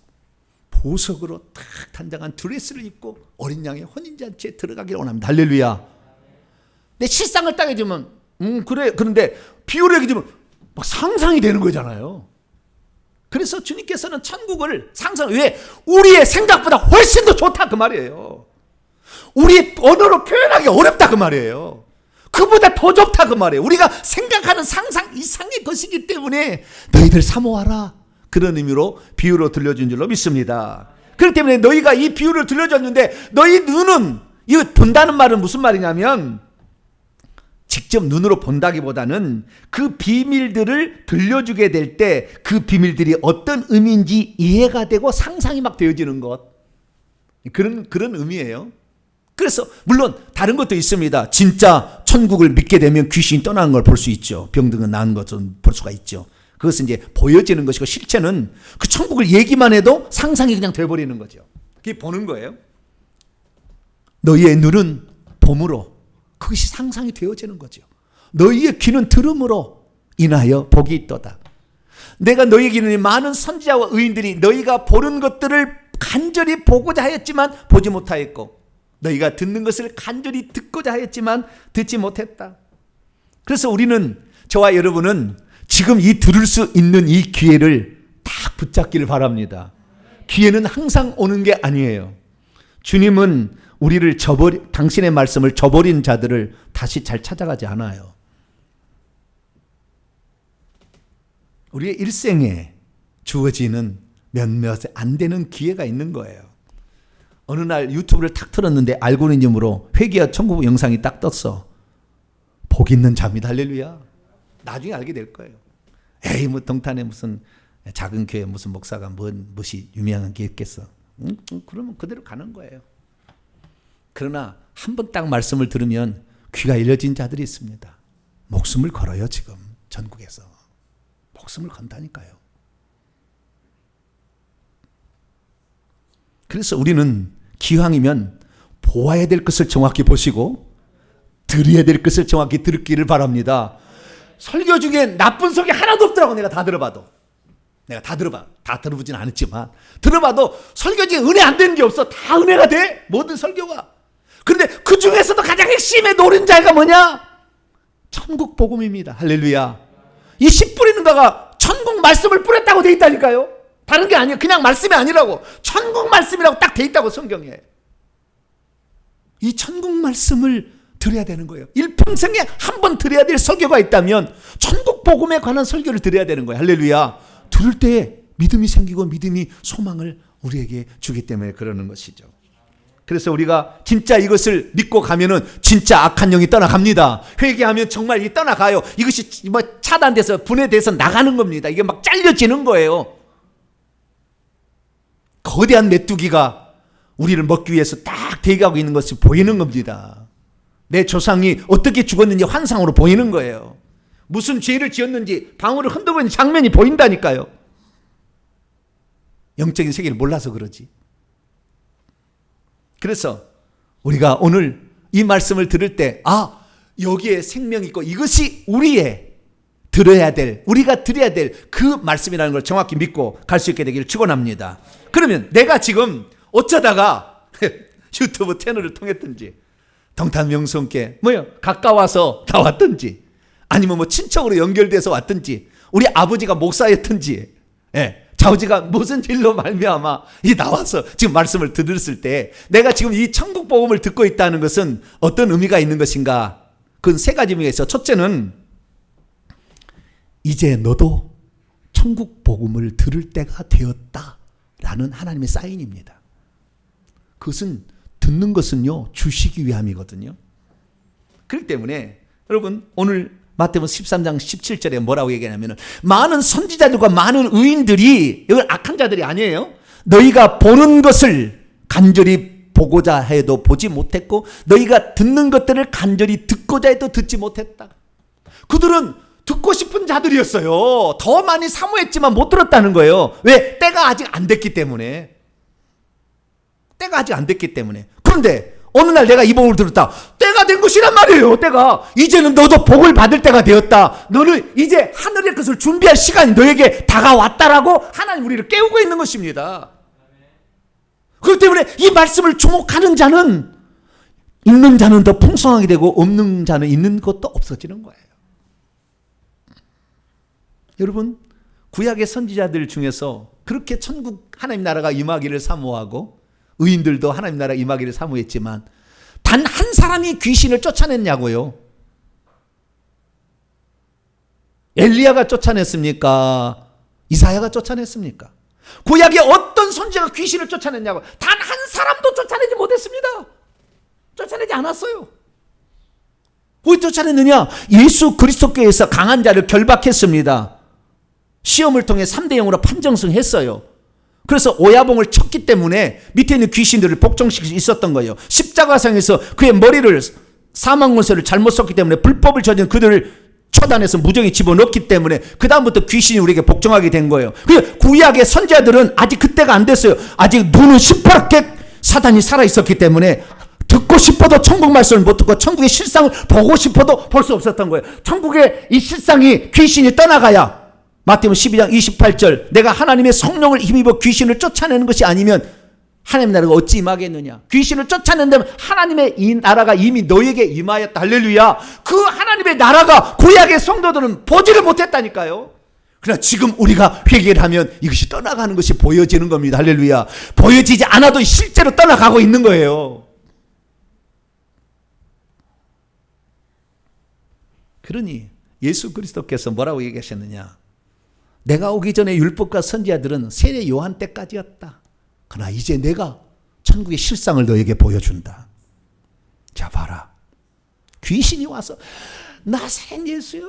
보석으로 탁 단장한 드레스를 입고 어린 양의 혼인잔치에 들어가기를 원합니다. 할렐루야. 내 실상을 딱 해주면 그래. 그런데 비유로 얘기해주면 막 상상이 되는 거잖아요. 그래서 주님께서는 천국을 왜? 우리의 생각보다 훨씬 더 좋다 그 말이에요. 우리의 언어로 표현하기 어렵다 그 말이에요. 그보다 더 좋다 그 말이에요. 우리가 생각하는 상상 이상의 것이기 때문에 너희들 사모하라. 그런 의미로 비유로 들려준 줄로 믿습니다. 그렇기 때문에 너희가 이 비유를 들려줬는데 너희 눈은 이거 본다는 말은 무슨 말이냐면 직접 눈으로 본다기보다는 그 비밀들을 들려주게 될 때 그 비밀들이 어떤 의미인지 이해가 되고 상상이 막 되어지는 것. 그런 의미예요. 그래서 물론 다른 것도 있습니다. 진짜 천국을 믿게 되면 귀신이 떠나는 걸 볼 수 있죠. 병든건 나은 것은 볼 수가 있죠. 그것은 이제 보여지는 것이고 실체는 그 천국을 얘기만 해도 상상이 그냥 돼버리는 거죠. 그게 보는 거예요. 너희의 눈은 봄으로 그것이 상상이 되어지는 거죠. 너희의 귀는 들음으로 인하여 복이 있도다. 내가 너희에게는 많은 선지자와 의인들이 너희가 보는 것들을 간절히 보고자 하였지만 보지 못하였고 너희가 듣는 것을 간절히 듣고자 하였지만 듣지 못했다. 그래서 우리는 저와 여러분은 지금 이 들을 수 있는 이 기회를 딱 붙잡기를 바랍니다. 기회는 항상 오는 게 아니에요. 주님은 우리를 당신의 말씀을 저버린 자들을 다시 잘 찾아가지 않아요. 우리의 일생에 주어지는 몇몇 안 되는 기회가 있는 거예요. 어느 날 유튜브를 탁 틀었는데 알고리즘으로 회개와 천국 영상이 딱 떴어. 복 있는 자입니다. 할렐루야. 나중에 알게 될 거예요. 에이 뭐 동탄에 무슨 작은 교회 무슨 목사가 무엇이 유명한 게 있겠어. 그러면 그대로 가는 거예요. 그러나 한 번 딱 말씀을 들으면 귀가 열려진 자들이 있습니다. 목숨을 걸어요. 지금 전국에서. 목숨을 건다니까요. 그래서 우리는 기왕이면 보아야 될 것을 정확히 보시고 들어야 될 것을 정확히 들기를 바랍니다. 설교 중에 나쁜 설교 하나도 없더라고. 내가 다 들어봐도. 다 들어보진 않았지만 들어봐도 설교 중에 은혜 안 되는 게 없어. 다 은혜가 돼. 모든 설교가. 그런데 그 중에서도 가장 핵심의 노른자가 뭐냐? 천국 복음입니다. 할렐루야. 이 씨 뿌리는 거가 천국 말씀을 뿌렸다고 돼 있다니까요. 다른 게 아니에요. 그냥 말씀이 아니라고. 천국 말씀이라고 딱 돼 있다고 성경에. 이 천국 말씀을 들어야 되는 거예요. 일평생에 한 번 들어야 될 설교가 있다면 천국 복음에 관한 설교를 들어야 되는 거예요. 할렐루야. 들을 때 믿음이 생기고 믿음이 소망을 우리에게 주기 때문에 그러는 것이죠. 그래서 우리가 진짜 이것을 믿고 가면은 진짜 악한 영이 떠나갑니다. 회개하면 정말 이 떠나가요. 이것이 뭐 차단돼서 분해돼서 나가는 겁니다. 이게 막 잘려지는 거예요. 거대한 메뚜기가 우리를 먹기 위해서 딱 대기하고 있는 것이 보이는 겁니다. 내 조상이 어떻게 죽었는지 환상으로 보이는 거예요. 무슨 죄를 지었는지 방울을 흔들고 있는 장면이 보인다니까요. 영적인 세계를 몰라서 그러지. 그래서 우리가 오늘 이 말씀을 들을 때 여기에 생명이 있고 이것이 우리의 들어야 될, 우리가 드려야 될 그 말씀이라는 걸 정확히 믿고 갈 수 있게 되기를 축원합니다. 그러면 내가 지금 어쩌다가 유튜브 채널을 통했든지 동탄명성께 가까워서 나왔든지 아니면 뭐 친척으로 연결돼서 왔든지 우리 아버지가 목사였든지 아버지가 무슨 일로 말미암아 나와서 지금 말씀을 들었을 때 내가 지금 이 천국 복음을 듣고 있다는 것은 어떤 의미가 있는 것인가? 그건 세 가지 의미가 있어. 첫째는 이제 너도 천국 복음을 들을 때가 되었다라는 하나님의 사인입니다. 그것은 듣는 것은요 주시기 위함이거든요. 그렇기 때문에 여러분 오늘 마태복음 13장 17절에 뭐라고 얘기하냐면 많은 선지자들과 많은 의인들이 이건 악한 자들이 아니에요. 너희가 보는 것을 간절히 보고자 해도 보지 못했고 너희가 듣는 것들을 간절히 듣고자 해도 듣지 못했다. 그들은 듣고 싶은 자들이었어요. 더 많이 사모했지만 못 들었다는 거예요. 왜? 때가 아직 안 됐기 때문에. 때가 아직 안 됐기 때문에. 그런데 어느 날 내가 이 복음을 들었다. 때가 된 것이란 말이에요. 때가. 이제는 너도 복을 받을 때가 되었다. 너는 이제 하늘의 것을 준비할 시간이 너에게 다가왔다라고 하나님 우리를 깨우고 있는 것입니다. 그렇기 때문에 이 말씀을 주목하는 자는 있는 자는 더 풍성하게 되고 없는 자는 있는 것도 없어지는 거예요. 여러분 구약의 선지자들 중에서 그렇게 천국 하나님 나라가 임하기를 사모하고 의인들도 하나님 나라 임하기를 사모했지만 단 한 사람이 귀신을 쫓아냈냐고요. 엘리야가 쫓아냈습니까? 이사야가 쫓아냈습니까? 구약의 어떤 선지자가 귀신을 쫓아냈냐고. 단 한 사람도 쫓아내지 못했습니다. 쫓아내지 않았어요. 왜 쫓아냈느냐? 예수 그리스도께서 강한 자를 결박했습니다. 시험을 통해 3대 0으로 판정승했어요. 그래서 오야봉을 쳤기 때문에 밑에 있는 귀신들을 복종시킬 수 있었던 거예요. 십자가상에서 그의 머리를 사망문서를 잘못 썼기 때문에 불법을 저지른 그들을 처단해서 무정히 집어넣기 때문에 그 다음부터 귀신이 우리에게 복종하게 된 거예요. 구약의 선지자들은 아직 그때가 안 됐어요. 아직 눈은 시퍼렇게 사단이 살아있었기 때문에 듣고 싶어도 천국 말씀을 못 듣고 천국의 실상을 보고 싶어도 볼 수 없었던 거예요. 천국의 이 실상이 귀신이 떠나가야 마태복음 12장 28절 내가 하나님의 성령을 힘입어 귀신을 쫓아내는 것이 아니면 하나님의 나라가 어찌 임하겠느냐. 귀신을 쫓아낸다면 하나님의 이 나라가 이미 너에게 임하였다. 할렐루야. 그 하나님의 나라가 구약의 성도들은 보지를 못했다니까요. 그러나 지금 우리가 회개를 하면 이것이 떠나가는 것이 보여지는 겁니다. 할렐루야. 보여지지 않아도 실제로 떠나가고 있는 거예요. 그러니 예수 그리스도께서 뭐라고 얘기하셨느냐. 내가 오기 전에 율법과 선지자들은 세례 요한 때까지였다. 그러나 이제 내가 천국의 실상을 너에게 보여준다. 자 봐라. 귀신이 와서 나사렛 예수여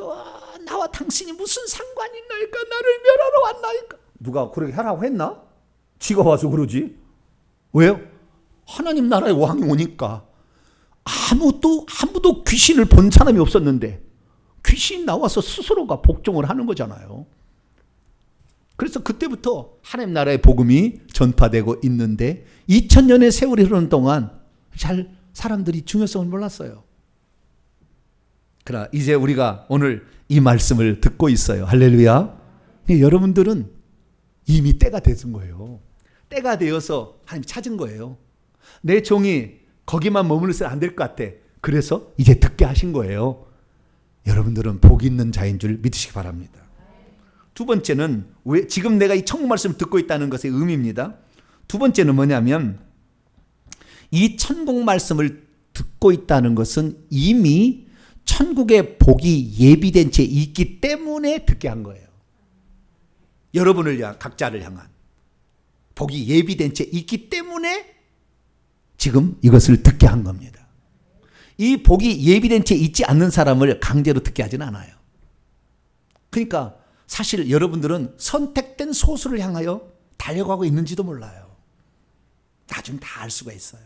나와 당신이 무슨 상관이 있나이까. 나를 멸하러 왔나이까. 누가 그렇게 하라고 했나? 지가 와서 그러지. 왜요? 하나님 나라의 왕이 오니까. 아무도 귀신을 본 사람이 없었는데 귀신 나와서 스스로가 복종을 하는 거잖아요. 그래서 그때부터 하나님 나라의 복음이 전파되고 있는데 2000년의 세월이 흐르는 동안 잘 사람들이 중요성을 몰랐어요. 그러나 이제 우리가 오늘 이 말씀을 듣고 있어요. 할렐루야. 여러분들은 이미 때가 됐은 거예요. 때가 되어서 하나님 찾은 거예요. 내 종이 거기만 머물러서 안 될 것 같아. 그래서 이제 듣게 하신 거예요. 여러분들은 복 있는 자인 줄 믿으시기 바랍니다. 두 번째는 왜 지금 내가 이 천국 말씀을 듣고 있다는 것의 의미입니다. 두 번째는 뭐냐면 이 천국 말씀을 듣고 듣고 있다는 것은 이미 천국의 복이 예비된 채 있기 때문에 듣게 한 거예요. 여러분을 위한, 각자를 향한 복이 예비된 채 있기 때문에 지금 이것을 듣게 한 겁니다. 이 복이 예비된 채 있지 않는 사람을 강제로 듣게 하지는 않아요. 그러니까 사실 여러분들은 선택된 소수를 향하여 달려가고 있는지도 몰라요. 나중에 다 알 수가 있어요.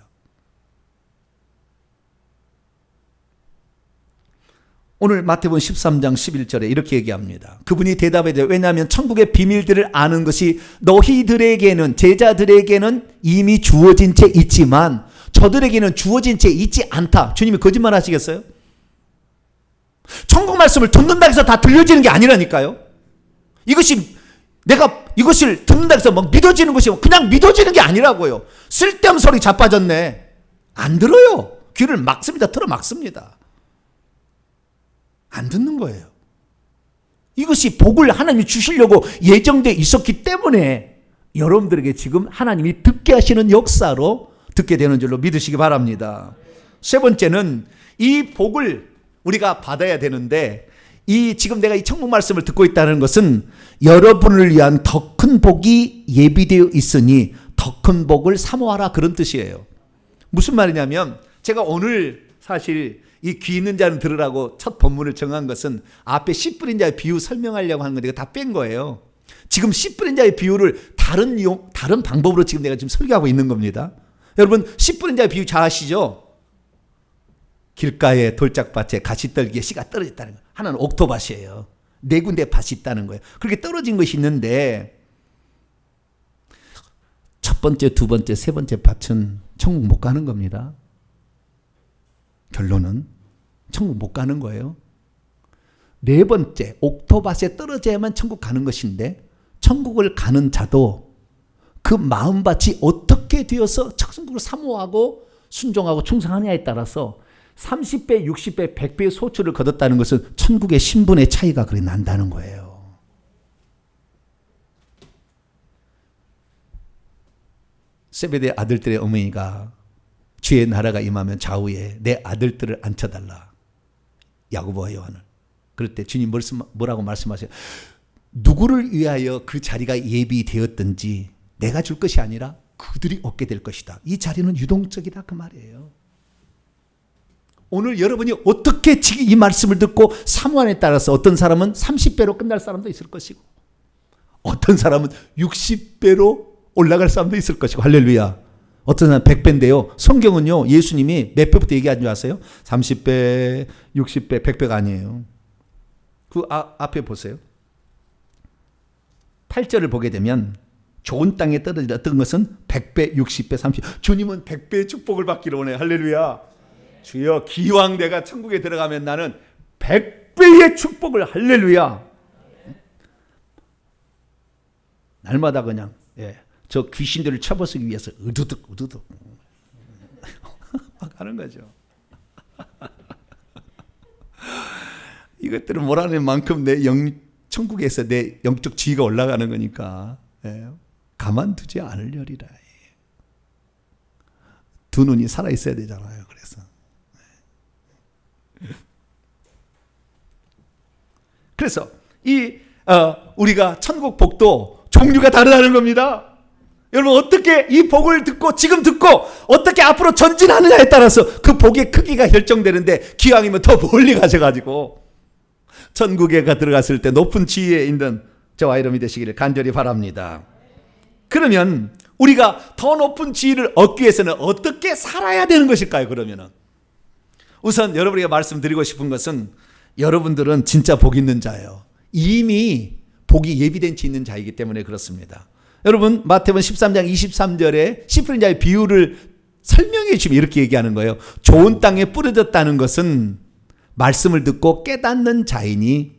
오늘 마태복음 13장 11절에 이렇게 얘기합니다. 그분이 대답하되 왜냐하면 천국의 비밀들을 아는 것이 너희들에게는, 제자들에게는 이미 주어진 채 있지만 저들에게는 주어진 채 있지 않다. 주님이 거짓말 하시겠어요? 천국 말씀을 듣는다 해서 다 들려지는 게 아니라니까요. 내가 이것을 듣는다 해서 막 믿어지는 것이 그냥 믿어지는 게 아니라고요. 쓸데없는 소리 자빠졌네. 안 들어요. 귀를 막습니다. 틀어 막습니다. 안 듣는 거예요. 이것이 복을 하나님이 주시려고 예정되어 있었기 때문에 여러분들에게 지금 하나님이 듣게 하시는 역사로 듣게 되는 줄로 믿으시기 바랍니다. 세 번째는 이 복을 우리가 받아야 되는데, 지금 내가 이 천국 말씀을 듣고 있다는 것은 여러분을 위한 더 큰 복이 예비되어 있으니 더 큰 복을 사모하라, 그런 뜻이에요. 무슨 말이냐면, 제가 오늘 사실 이 귀 있는 자는 들으라고 첫 본문을 정한 것은 앞에 씨 뿌린 자의 비유 설명하려고 하는 건데 이거 다 뺀 거예요. 지금 씨 뿌린 자의 비유를 다른 방법으로 지금 내가 지금 설교하고 있는 겁니다. 여러분, 씨 뿌린 자의 비유 잘 아시죠? 길가에 돌짝밭에 가시떨기에 씨가 떨어졌다는 거예요. 하나는 옥토밭이에요. 네 군데 밭이 있다는 거예요. 그렇게 떨어진 것이 있는데 첫 번째, 두 번째, 세 번째 밭은 천국 못 가는 겁니다. 결론은 천국 못 가는 거예요. 네 번째, 옥토밭에 떨어져야만 천국 가는 것인데 천국을 가는 자도 그 마음밭이 어떻게 되어서 천국을 사모하고 순종하고 충성하냐에 따라서 30배, 60배, 100배의 소출을 거뒀다는 것은 천국의 신분의 차이가 그리 난다는 거예요. 세베대 아들들의 어머니가 주의 나라가 임하면 좌우에 내 아들들을 앉혀달라, 야고보와 요한을. 그럴 때 주님 뭐라고 말씀하세요? 누구를 위하여 그 자리가 예비되었든지 내가 줄 것이 아니라 그들이 얻게 될 것이다. 이 자리는 유동적이다, 그 말이에요. 오늘 여러분이 어떻게 지금 이 말씀을 듣고 사모함에 따라서 어떤 사람은 30배로 끝날 사람도 있을 것이고 어떤 사람은 60배로 올라갈 사람도 있을 것이고, 할렐루야. 어떤 사람은 100배인데요. 성경은요, 예수님이 몇 배부터 얘기하는 줄 아세요? 30배, 60배, 100배가 아니에요. 그 앞에 보세요. 8절을 보게 되면 좋은 땅에 떨어졌던 것은 100배, 60배, 30배. 주님은 100배의 축복을 받기를 원해요. 할렐루야. 주여, 기왕 내가 천국에 들어가면 나는 100배의 축복을, 할렐루야. 날마다 그냥 저 귀신들을 쳐부수기 위해서 으두둑 막 하는 거죠. 이것들은 몰아낼 만큼 천국에서 내 영적 지위가 올라가는 거니까 가만두지 않으려리라. 두 눈이 살아있어야 되잖아요. 그래서 우리가 천국 복도 종류가 다르다는 겁니다. 여러분, 어떻게 이 복을 듣고 지금 듣고 어떻게 앞으로 전진하느냐에 따라서 그 복의 크기가 결정되는데, 기왕이면 더 멀리 가셔가지고 천국에 들어갔을 때 높은 지위에 있는 저와 여러분이 되시기를 간절히 바랍니다. 그러면 우리가 더 높은 지위를 얻기 위해서는 어떻게 살아야 되는 것일까요? 그러면은 우선 여러분에게 말씀드리고 싶은 것은, 여러분들은 진짜 복 있는 자예요. 이미 복이 예비된 채 있는 자이기 때문에 그렇습니다. 여러분, 마태복음 13장 23절에 씨 뿌린 자의 비유를 설명해 주면 이렇게 얘기하는 거예요. 좋은 땅에 뿌려졌다는 것은 말씀을 듣고 깨닫는 자이니,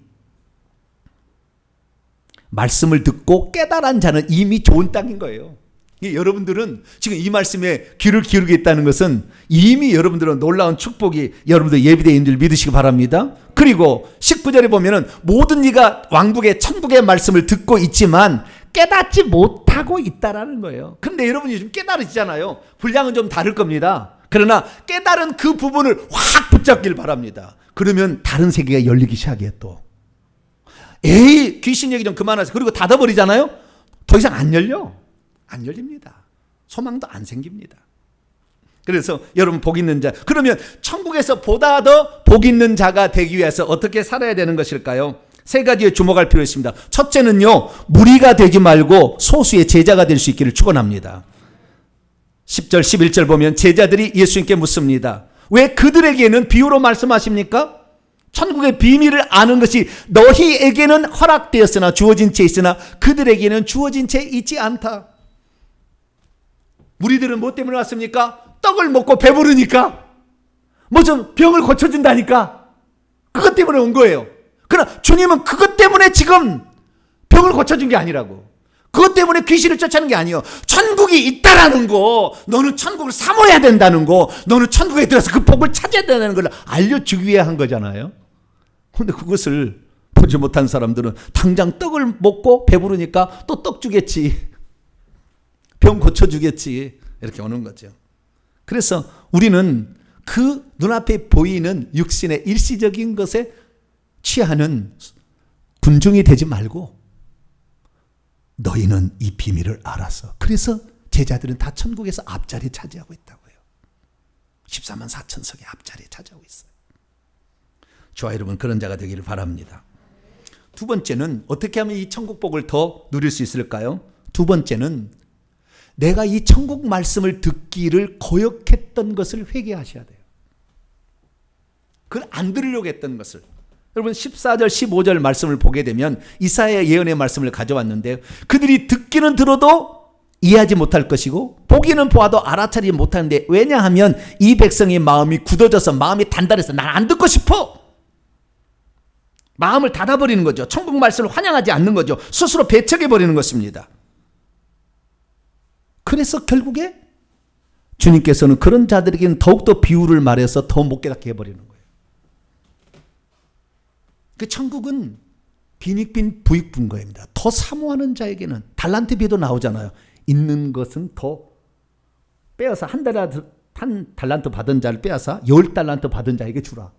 말씀을 듣고 깨달은 자는 이미 좋은 땅인 거예요. 여러분들은 지금 이 말씀에 귀를 기울이고 있다는 것은 이미 여러분들은 놀라운 축복이 여러분들 예비되어 있는 줄 믿으시기 바랍니다. 그리고 19절에 보면은 모든 이가 왕국의 천국의 말씀을 듣고 있지만 깨닫지 못하고 있다라는 거예요. 근데 여러분이 좀 깨달으시잖아요. 분량은 좀 다를 겁니다. 그러나 깨달은 그 부분을 확 붙잡길 바랍니다. 그러면 다른 세계가 열리기 시작해 또. 에이, 귀신 얘기 좀 그만하세요. 그리고 닫아버리잖아요. 더 이상 안 열려. 안 열립니다. 소망도 안 생깁니다. 그래서 여러분 복 있는 자, 그러면 천국에서 보다 더 복 있는 자가 되기 위해서 어떻게 살아야 되는 것일까요? 세 가지에 주목할 필요가 있습니다. 첫째는요, 무리가 되지 말고 소수의 제자가 될 수 있기를 축원합니다. 10절 11절 보면 제자들이 예수님께 묻습니다. 왜 그들에게는 비유로 말씀하십니까? 천국의 비밀을 아는 것이 너희에게는 허락되었으나 주어진 채 있으나 그들에게는 주어진 채 있지 않다. 무리들은 뭐 때문에 왔습니까? 떡을 먹고 배부르니까, 뭐 좀 병을 고쳐준다니까, 그것 때문에 온 거예요. 그러나 주님은 그것 때문에 지금 병을 고쳐준 게 아니라고. 그것 때문에 귀신을 쫓아내는 게 아니에요. 천국이 있다라는 거, 너는 천국을 사모해야 된다는 거, 너는 천국에 들어서 그 복을 찾아야 된다는 걸 알려주기 위해 한 거잖아요. 그런데 그것을 보지 못한 사람들은 당장 떡을 먹고 배부르니까 또 떡 주겠지, 병 고쳐주겠지, 이렇게 오는 거죠. 그래서 우리는 그 눈앞에 보이는 육신의 일시적인 것에 취하는 군중이 되지 말고 너희는 이 비밀을 알아서, 그래서 제자들은 다 천국에서 앞자리 차지하고 있다고요. 14만 4천석의 앞자리에 차지하고 있어요. 저와 여러분 그런 자가 되기를 바랍니다. 두 번째는 어떻게 하면 이 천국 복을 더 누릴 수 있을까요? 두 번째는 내가 이 천국 말씀을 듣기를 거역했던 것을 회개하셔야 돼요. 그걸 안 들으려고 했던 것을. 여러분 14절 15절 말씀을 보게 되면 이사야 예언의 말씀을 가져왔는데, 그들이 듣기는 들어도 이해하지 못할 것이고 보기는 보아도 알아차리지 못하는데, 왜냐하면 이 백성의 마음이 굳어져서 마음이 단단해서 난 안 듣고 싶어, 마음을 닫아버리는 거죠. 천국 말씀을 환영하지 않는 거죠. 스스로 배척해버리는 것입니다. 그래서 결국에 주님께서는 그런 자들에게는 더욱더 비유를 말해서 더 못 깨닫게 해버리는 거예요. 그 천국은 빈익빈 부익분거입니다. 더 사모하는 자에게는 달란트 비유도 나오잖아요. 있는 것은 더 빼앗아 한 달란트 받은 자를 빼앗아 10달란트 받은 자에게 주라.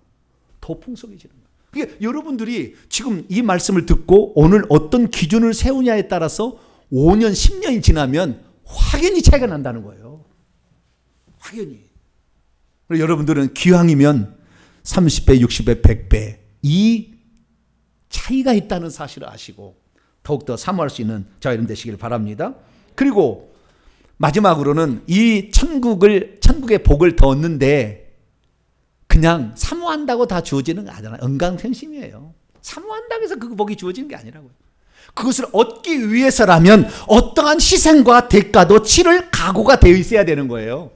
더 풍성해지는 거예요. 그게 여러분들이 지금 이 말씀을 듣고 오늘 어떤 기준을 세우냐에 따라서 5년 10년이 지나면 확연히 차이가 난다는 거예요. 확연히. 여러분들은 기왕이면 30배, 60배, 100배 이 차이가 있다는 사실을 아시고 더욱더 사모할 수 있는 저와 여러분 되시길 바랍니다. 그리고 마지막으로는 이 천국의 복을 더 얻는데 그냥 사모한다고 다 주어지는 게 아니잖아요. 언강생심이에요. 사모한다고 해서 그 복이 주어지는 게 아니라고요. 그것을 얻기 위해서라면 어떠한 희생과 대가도 치를 각오가 되어 있어야 되는 거예요.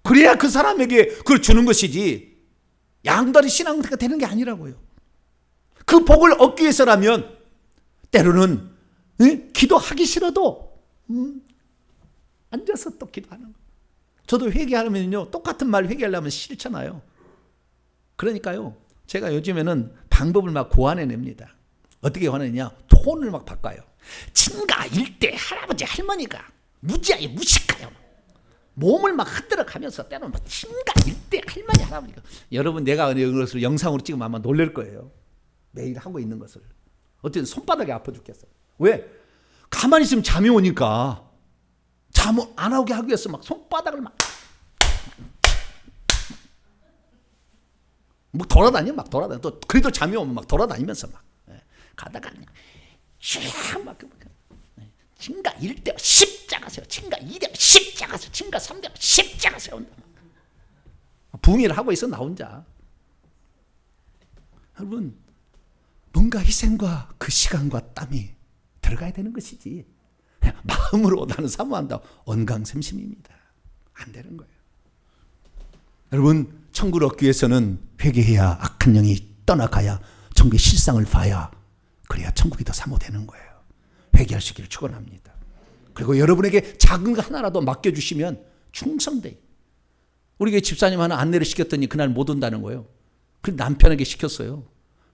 그래야 그 사람에게 그걸 주는 것이지 양다리 신앙가 되는 게 아니라고요. 그 복을 얻기 위해서라면 때로는 기도하기 싫어도 앉아서 또 기도하는 거예요. 저도 회개하면요, 똑같은 말 회개하려면 싫잖아요. 그러니까요, 제가 요즘에는 방법을 막 고안해냅니다. 어떻게 하느냐, 톤을 막 바꿔요. 친가 일대 할아버지 할머니가 무지하게 무식해요. 몸을 막 흔들어 가면서 때로는 막 친가 일대 할머니 할아버지가, 여러분 내가 이것을 영상으로 찍으면 아마 놀랄 거예요. 매일 하고 있는 것을. 어쨌든 손바닥이 아파 죽겠어. 왜? 가만히 있으면 잠이 오니까 잠 안 오게 하기 위해서 막 손바닥을 막 돌아다녀, 막 돌아다녀. 또 그래도 잠이 오면 막 돌아다니면서 막 가다가 그냥 막 친가 1대 십자가 세워, 친가 2대 십자가 세워, 친가 3대 십자가 세운다. 붕의를 하고 있어 나 혼자. 여러분 뭔가 희생과 그 시간과 땀이 들어가야 되는 것이지 마음으로 나는 사모한다 언강샘심입니다. 안 되는 거예요. 여러분 천국을 얻기 위해서는 회개해야 악한 영이 떠나가야 천국의 실상을 봐야, 그래야 천국이 더 사모되는 거예요. 회개할 수 있기를 축원합니다. 그리고 여러분에게 작은 거 하나라도 맡겨주시면 충성돼. 우리 교회 집사님 하나 안내를 시켰더니 그날 못 온다는 거예요. 그래서 남편에게 시켰어요.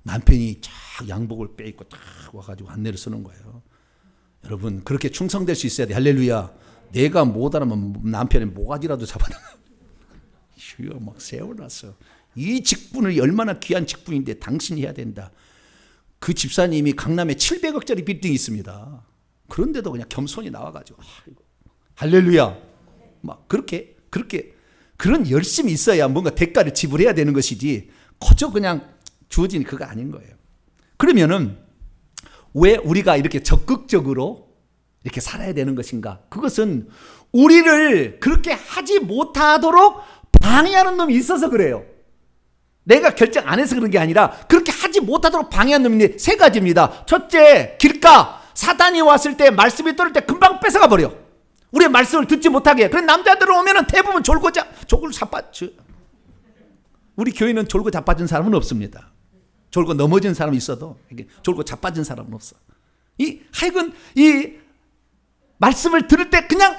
남편이 쫙 양복을 빼입고 딱 와가지고 안내를 쓰는 거예요. 여러분 그렇게 충성될 수 있어야 돼. 할렐루야. 내가 못하면 남편의 모가지라도 잡아놔. 주여 막 세워놨어. 이 직분이 얼마나 귀한 직분인데 당신이 해야 된다. 그 집사님이 강남에 700억짜리 빌딩이 있습니다. 그런데도 그냥 겸손히 나와가지고 할렐루야. 막 그렇게 그런 열심이 있어야 뭔가 대가를 지불해야 되는 것이지 거저 그냥 주어진 그거 아닌 거예요. 그러면은 왜 우리가 이렇게 적극적으로 이렇게 살아야 되는 것인가? 그것은 우리를 그렇게 하지 못하도록 방해하는 놈이 있어서 그래요. 내가 결정 안 해서 그런 게 아니라 그렇게 하지 못하도록 방해하는 놈이 세 가지입니다. 첫째, 길가. 사단이 왔을 때 말씀이 떨어질 때 금방 뺏어가 버려. 우리의 말씀을 듣지 못하게 해. 그래서 남자들은 오면은 대부분 졸고 자빠져. 우리 교회는 졸고 자빠진 사람은 없습니다. 졸고 넘어진 사람이 있어도 졸고 자빠진 사람은 없어. 하여간 이 말씀을 들을 때 그냥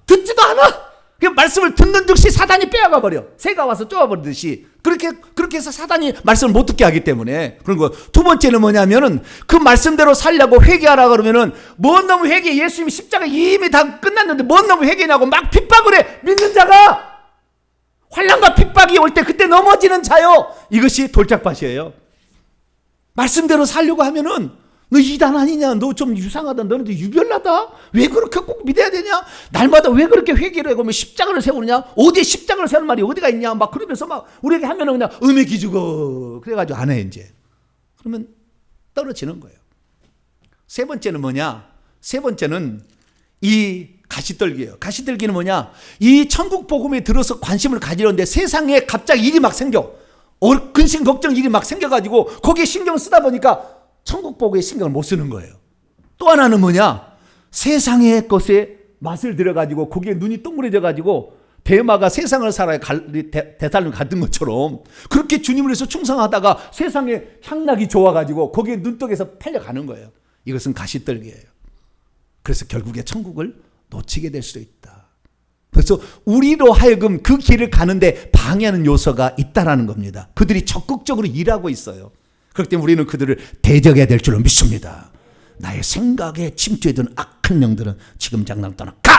듣지도 않아. 그 말씀을 듣는 듯이 사단이 빼앗아 버려. 새가 와서 쪼아버리듯이. 그렇게 해서 사단이 말씀을 못 듣게 하기 때문에. 그런 거. 두 번째는 뭐냐면은 그 말씀대로 살려고 회개하라 그러면은 뭔 놈의 회개, 예수님이 십자가 이미 다 끝났는데 뭔 놈의 회개냐고 막 핍박을 해. 믿는 자가 환난과 핍박이 올 때 그때 넘어지는 자요. 이것이 돌짝밭이에요. 말씀대로 살려고 하면은 너 이단 아니냐? 너 좀 이상하다. 너는 유별나다? 왜 그렇게 꼭 믿어야 되냐? 날마다 왜 그렇게 회개를 하고 십자가를 세우느냐? 어디에 십자가를 세우는 말이 어디가 있냐? 막 그러면서 막 우리에게 하면은 그냥 기죽어. 그래가지고 안 해, 이제. 그러면 떨어지는 거예요. 세 번째는 뭐냐? 세 번째는 이 가시떨기예요. 가시떨기는 뭐냐? 이 천국 복음에 들어서 관심을 가지려는데 세상에 갑자기 일이 막 생겨. 근심 걱정 일이 막 생겨가지고 거기에 신경 쓰다 보니까 천국 복음에 신경을 못 쓰는 거예요. 또 하나는 뭐냐? 세상의 것에 맛을 들여가지고 거기에 눈이 동그래져가지고 대마가 세상을 살아야 대살로 갔던 것처럼 그렇게 주님을 위해서 충성하다가 세상에 향락이 좋아가지고 거기에 눈독에서 팔려가는 거예요. 이것은 가시떨기예요. 그래서 결국에 천국을 놓치게 될 수도 있다. 그래서 우리로 하여금 그 길을 가는데 방해하는 요소가 있다라는 겁니다. 그들이 적극적으로 일하고 있어요. 그렇기 때문에 우리는 그들을 대적해야 될 줄로 믿습니다. 나의 생각에 침투해둔 악한 영들은 지금 당장 떠나 가!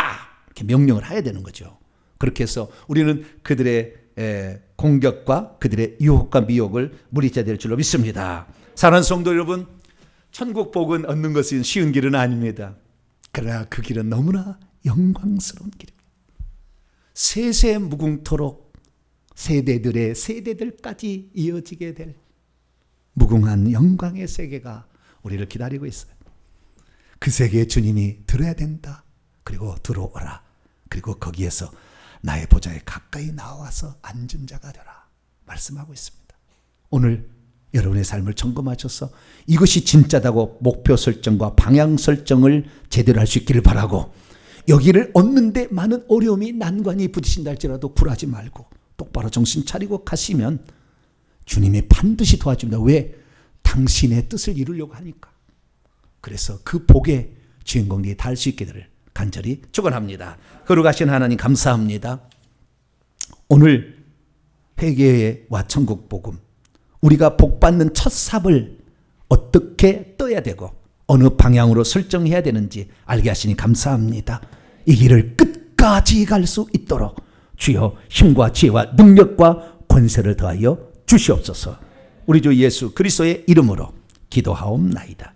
이렇게 명령을 해야 되는 거죠. 그렇게 해서 우리는 그들의 공격과 그들의 유혹과 미혹을 물리쳐야 될 줄로 믿습니다. 사랑하는 성도 여러분, 천국 복은 얻는 것은 쉬운 길은 아닙니다. 그러나 그 길은 너무나 영광스러운 길입니다. 세세 무궁토록 세대들의 세대들까지 이어지게 될 무궁한 영광의 세계가 우리를 기다리고 있어요. 그 세계에 주님이 들어야 된다. 그리고 들어오라. 그리고 거기에서 나의 보좌에 가까이 나와서 앉은 자가 되라. 말씀하고 있습니다. 오늘 여러분의 삶을 점검하셔서 이것이 진짜다고 목표 설정과 방향 설정을 제대로 할 수 있기를 바라고, 여기를 얻는데 많은 어려움이 난관이 부딪힌다 할지라도 굴하지 말고 똑바로 정신 차리고 가시면 주님이 반드시 도와줍니다. 왜? 당신의 뜻을 이루려고 하니까. 그래서 그 복의 주인공이 닿을 수 있게 되기를 간절히 축원합니다. 거룩하신 하나님 감사합니다. 오늘 회개와 천국 복음, 우리가 복받는 첫 삽을 어떻게 떠야 되고 어느 방향으로 설정해야 되는지 알게 하시니 감사합니다. 이 길을 끝까지 갈 수 있도록 주여 힘과 지혜와 능력과 권세를 더하여 주시옵소서. 우리 주 예수 그리스도의 이름으로 기도하옵나이다.